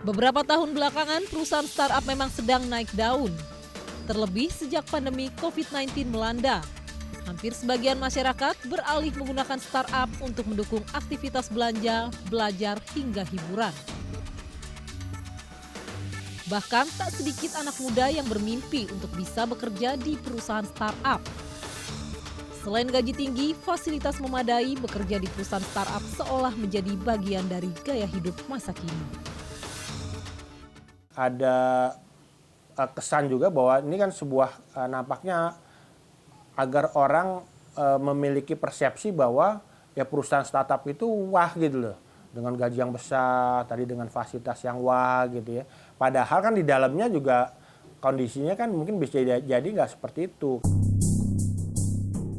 Beberapa tahun belakangan, perusahaan startup memang sedang naik daun. Terlebih sejak pandemi COVID-19 melanda. Hampir sebagian masyarakat beralih menggunakan startup untuk mendukung aktivitas belanja, belajar, hingga hiburan. Bahkan tak sedikit anak muda yang bermimpi untuk bisa bekerja di perusahaan startup. Selain gaji tinggi, fasilitas memadai, bekerja di perusahaan startup seolah menjadi bagian dari gaya hidup masa kini. Ada kesan juga bahwa ini kan sebuah nampaknya agar orang memiliki persepsi bahwa ya perusahaan startup itu wah gitu loh. Dengan gaji yang besar, tadi dengan fasilitas yang wah gitu ya. Padahal kan di dalamnya juga kondisinya kan mungkin bisa jadi nggak seperti itu.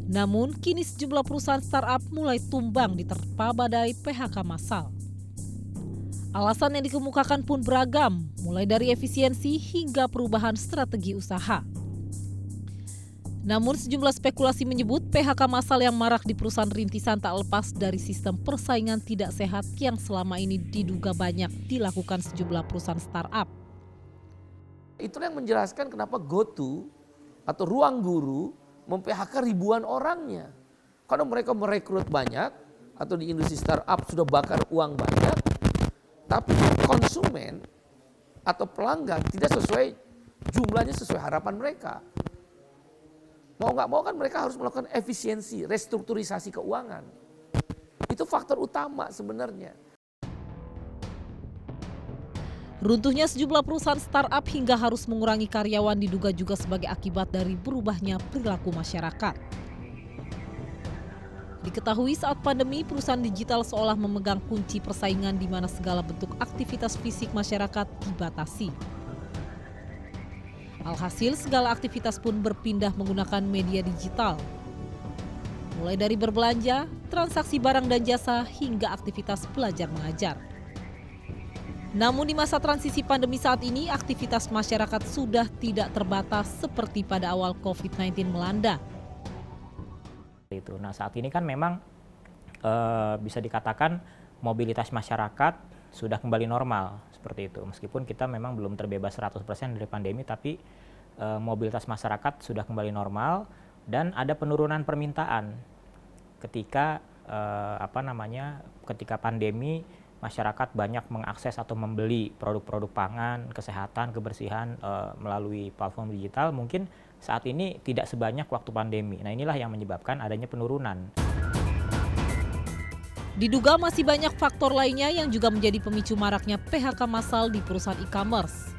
Namun kini sejumlah perusahaan startup mulai tumbang diterpa badai PHK massal. Alasan yang dikemukakan pun beragam, mulai dari efisiensi hingga perubahan strategi usaha. Namun sejumlah spekulasi menyebut PHK massal yang marak di perusahaan rintisan tak lepas dari sistem persaingan tidak sehat yang selama ini diduga banyak dilakukan sejumlah perusahaan startup. Itulah yang menjelaskan kenapa GoTo atau Ruang Guru mem-PHK ribuan orangnya. Karena mereka merekrut banyak atau di industri startup sudah bakar uang banyak, tapi konsumen atau pelanggan tidak sesuai jumlahnya sesuai harapan mereka. Mau nggak mau kan mereka harus melakukan efisiensi, restrukturisasi keuangan. Itu faktor utama sebenarnya. Runtuhnya sejumlah perusahaan startup hingga harus mengurangi karyawan diduga juga sebagai akibat dari berubahnya perilaku masyarakat. Diketahui saat pandemi, perusahaan digital seolah memegang kunci persaingan di mana segala bentuk aktivitas fisik masyarakat dibatasi. Alhasil, segala aktivitas pun berpindah menggunakan media digital. Mulai dari berbelanja, transaksi barang dan jasa, hingga aktivitas belajar mengajar. Namun di masa transisi pandemi saat ini, aktivitas masyarakat sudah tidak terbatas seperti pada awal COVID-19 melanda. Nah, saat ini kan memang bisa dikatakan mobilitas masyarakat sudah kembali normal seperti itu. Meskipun kita memang belum terbebas 100% dari pandemi, tapi mobilitas masyarakat sudah kembali normal dan ada penurunan permintaan ketika ketika pandemi masyarakat banyak mengakses atau membeli produk-produk pangan, kesehatan, kebersihan melalui platform digital. Mungkin saat ini tidak sebanyak waktu pandemi. Nah, inilah yang menyebabkan adanya penurunan. Diduga masih banyak faktor lainnya yang juga menjadi pemicu maraknya PHK massal di perusahaan e-commerce.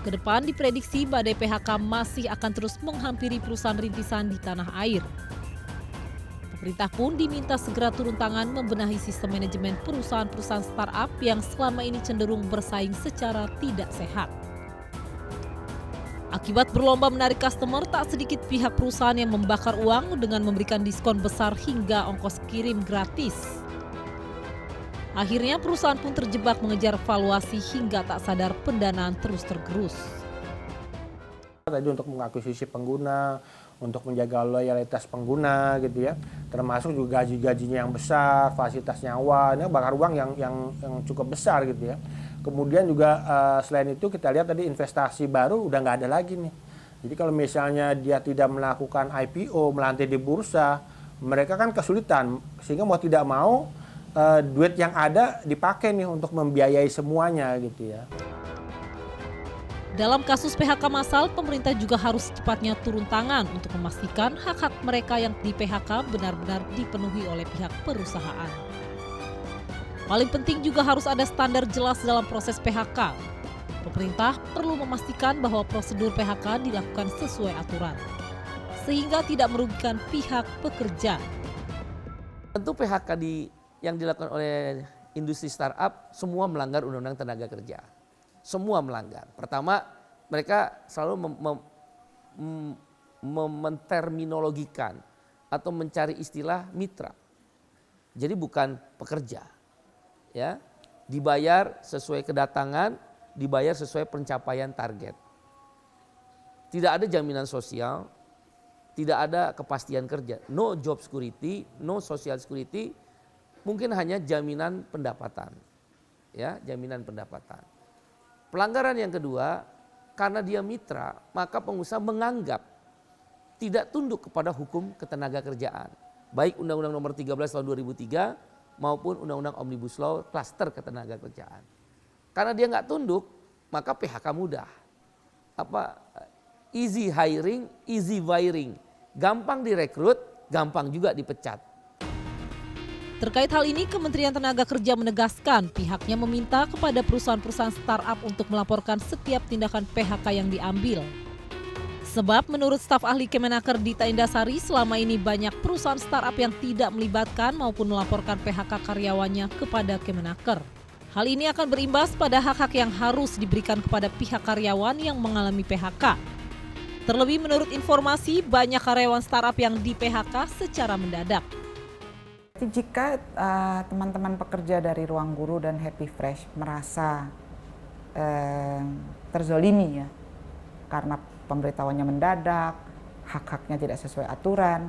Kedepan diprediksi badai PHK masih akan terus menghampiri perusahaan rintisan di tanah air. Pemerintah pun diminta segera turun tangan membenahi sistem manajemen perusahaan-perusahaan startup yang selama ini cenderung bersaing secara tidak sehat. Akibat berlomba menarik customer, tak sedikit pihak perusahaan yang membakar uang dengan memberikan diskon besar hingga ongkos kirim gratis. Akhirnya perusahaan pun terjebak mengejar valuasi hingga tak sadar pendanaan terus tergerus. Tadi untuk mengakuisisi pengguna, untuk menjaga loyalitas pengguna gitu ya, termasuk juga gaji-gajinya yang besar, fasilitasnya wah, ini bakar uang yang cukup besar gitu ya. Kemudian juga selain itu kita lihat tadi investasi baru udah nggak ada lagi nih. Jadi kalau misalnya dia tidak melakukan IPO, melantai di bursa, mereka kan kesulitan. Sehingga mau tidak mau duit yang ada dipakai nih untuk membiayai semuanya gitu ya. Dalam kasus PHK massal, pemerintah juga harus secepatnya turun tangan untuk memastikan hak-hak mereka yang di PHK benar-benar dipenuhi oleh pihak perusahaan. Paling penting juga harus ada standar jelas dalam proses PHK. Pemerintah perlu memastikan bahwa prosedur PHK dilakukan sesuai aturan, sehingga tidak merugikan pihak pekerja. Tentu PHK yang dilakukan oleh industri startup semua melanggar Undang-Undang Tenaga Kerja. Semua melanggar. Pertama, mereka selalu menterminologikan atau mencari istilah mitra. Jadi bukan pekerja. Ya, dibayar sesuai kedatangan, dibayar sesuai pencapaian target. Tidak ada jaminan sosial, tidak ada kepastian kerja. No job security, no social security, mungkin hanya jaminan pendapatan. ya, jaminan pendapatan. Pelanggaran yang kedua, karena dia mitra, maka pengusaha menganggap tidak tunduk kepada hukum ketenagakerjaan. Baik Undang-Undang Nomor 13 Tahun 2003 maupun Undang-Undang Omnibus Law Klaster Ketenagakerjaan. Karena dia nggak tunduk, maka PHK mudah. Easy hiring, easy firing. Gampang direkrut, gampang juga dipecat. Terkait hal ini, Kementerian Tenaga Kerja menegaskan pihaknya meminta kepada perusahaan-perusahaan startup untuk melaporkan setiap tindakan PHK yang diambil. Sebab menurut staf ahli Kemenaker Dita Indasari, selama ini banyak perusahaan startup yang tidak melibatkan maupun melaporkan PHK karyawannya kepada Kemenaker. Hal ini akan berimbas pada hak-hak yang harus diberikan kepada pihak karyawan yang mengalami PHK. Terlebih menurut informasi, banyak karyawan startup yang di-PHK secara mendadak. Jika teman-teman pekerja dari Ruang Guru dan Happy Fresh merasa terzolimi ya, karena pemberitahuannya mendadak, hak-haknya tidak sesuai aturan,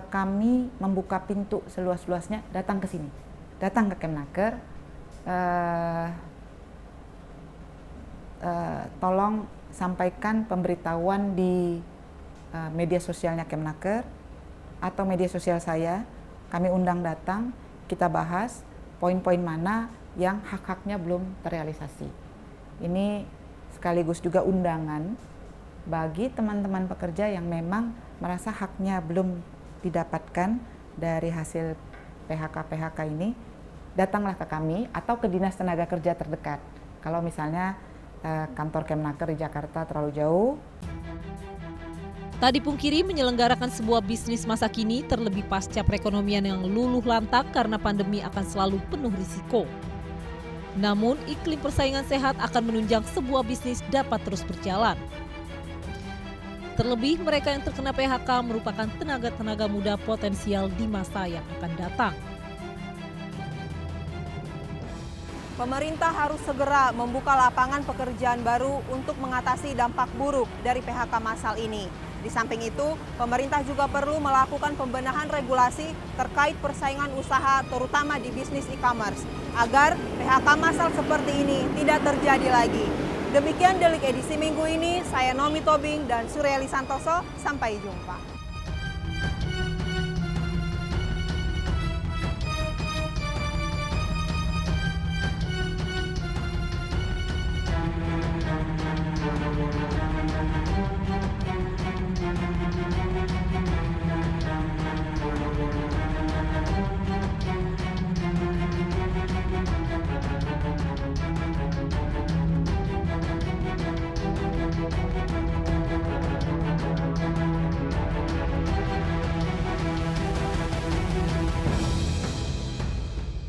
kami membuka pintu seluas-luasnya, datang ke sini, datang ke Kemenaker, tolong sampaikan pemberitahuan di media sosialnya Kemenaker atau media sosial saya. Kami undang datang, kita bahas poin-poin mana yang hak-haknya belum terrealisasi. Ini sekaligus juga undangan bagi teman-teman pekerja yang memang merasa haknya belum didapatkan dari hasil PHK ini, datanglah ke kami atau ke Dinas Tenaga Kerja terdekat. Kalau misalnya kantor Kemenaker di Jakarta terlalu jauh. Tak dipungkiri menyelenggarakan sebuah bisnis masa kini terlebih pasca perekonomian yang luluh lantak karena pandemi akan selalu penuh risiko. Namun iklim persaingan sehat akan menunjang sebuah bisnis dapat terus berjalan. Terlebih mereka yang terkena PHK merupakan tenaga-tenaga muda potensial di masa yang akan datang. Pemerintah harus segera membuka lapangan pekerjaan baru untuk mengatasi dampak buruk dari PHK massal ini. Di samping itu, pemerintah juga perlu melakukan pembenahan regulasi terkait persaingan usaha terutama di bisnis e-commerce agar PHK massal seperti ini tidak terjadi lagi. Demikian Delik edisi minggu ini, saya Nomi Tobing dan Suryali Santoso, sampai jumpa.